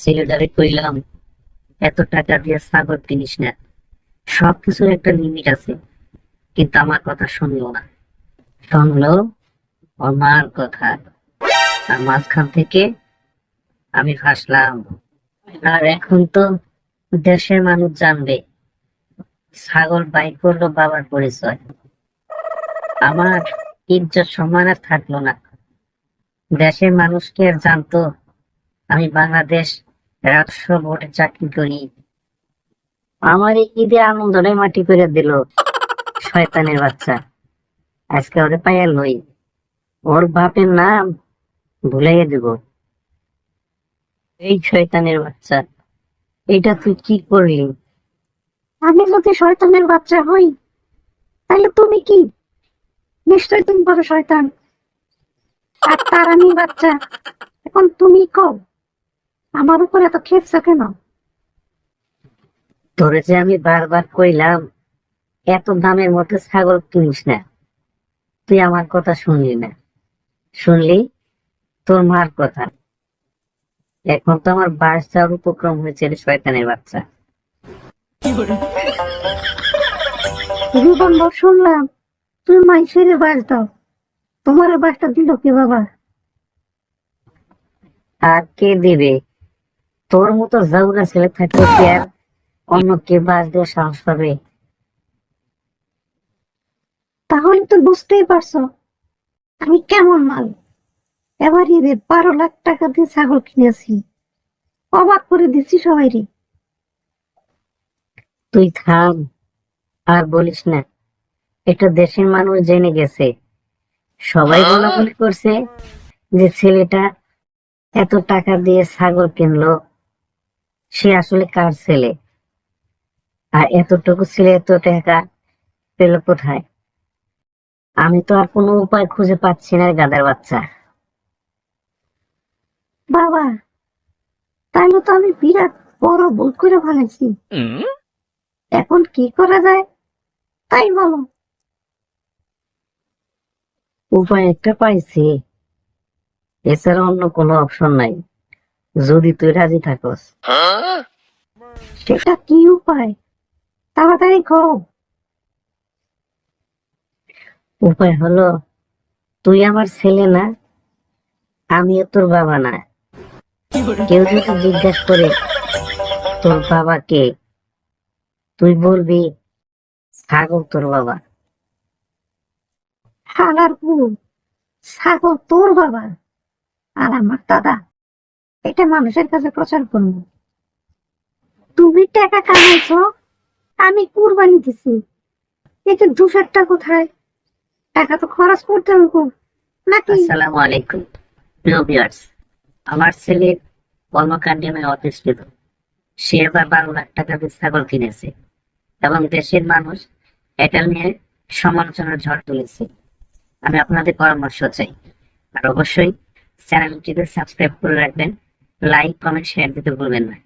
ছেলেটারে কইলাম এত টাকা দিয়ে ছাগল কিনিস না, সবকিছুর একটা লিমিট আছে। কিন্তু আমার কথা শুনলো না, শুনলো আমার কথা। আর মাঝখান থেকে আমি ফাঁসলাম। আর এখন তো দেশের মানুষ জানবে ছাগল বাই করলো বাবার পরিচয়। আমার ইজ্জত সম্মান আর থাকলো না। দেশের মানুষ কি আর জানতো আমি বাংলাদেশ রাষ্ট্র বোর্ডে চাকরি করি? আমার এই ঈদে আনন্দটাই মাটি করে দিল শয়তানের বাচ্চা। আজকে ওরে পাইয়া লই, ওর বাপের নাম ভুলাইয়া দিব। এই শয়তানের বাচ্চা, এটা তুই কি করলি? আমি যদি শয়তানের বাচ্চা হই তাহলে তুমি কি? নিশ্চয় তুমি বড় শয়তান, আর তার আমি বাচ্চা। এখন তুমি কও, আমার উপর এত খেপছো কেন? তোরে যে আমি বারবার কইলাম এত দামের মধ্যে ছাগল কিনিস না, তুই আমার কথা শুনলি না। শুনলি তোর মার কথা। এখন তো আমার বাস যাওয়ার উপক্রম হয়েছে রে শয়তানের বাচ্চা। জীবন ভর শুনলাম তুমি মাইসের বাস দাও, তোমার বাসটা দিল কে বাবা? আর কে দিবে? তোর মতো জাউরা ছেলে থাকলে কি আর অন্য কে বাস দিয়ে সাহস পাবে? তাহলে তো বুঝতেই পারছো আমি কেমন মাল। এবার ঈদে 12 লাখ টাকা দিয়ে ছাগল কিনেছি, অবাক করে দিচ্ছি সবাই রে। তুই থাম, আর বলিস না। এটা দেশের মানুষ জেনে গেছে। সবাই বলাবলি করছে যে ছেলেটা এত টাকা দিয়ে ছাগল কিনলো, সে আসলে কার ছেলে? আর এতটুকু ছেলে এত টাকা পেল কোথায়? আমি তো আর কোনো উপায় খুঁজে পাচ্ছি না রে গাধার বাচ্চা। বাবা, তাইলে তো আমি বিরাট বড় ভুল করে ফেলেছি। এখন কি করা যায় তাই বলো। উপায় একটা পাইছি, এছাড়া অন্য কোনো অপশন নাই। যদি তুই রাজি থাকস। সেটা কি উপায়? তাড়াতাড়ি কও। উপায় হলো, তুই আমার ছেলে না, আমিও তোর বাবা না। কেউ যদি জিজ্ঞাসা করে তোর বাবা কে, তুই বলবি ছাগল তোর বাবা। হালার পুরো ছাগল তোর বাবা আর আমার দাদা, এটা মানুষের কাছে প্রচার করবো। তুমি টাকা কামাইছো, আমি কুরবানি দিছি, এই যে দুশারটা কোথায়? টাকা তো খরচ করতে হবে নাকি? আসসালামু আলাইকুম প্রিয় ভিউয়ার্স। আমার ছেলে কর্মকাণ্ডে আমি অতিষ্ঠিত। সে এবার 12 লাখ টাকা দিয়ে ছাগল কিনেছে এবং দেশের মানুষ এটা নিয়ে সমালোচনার ঝড় তুলেছে। আমি আপনাদের পরামর্শ চাই। আর অবশ্যই চ্যানেলটিতে সাবস্ক্রাইব করে রাখবেন, লাইক কমেন্ট শেয়ার দিতে ভুলবেন না।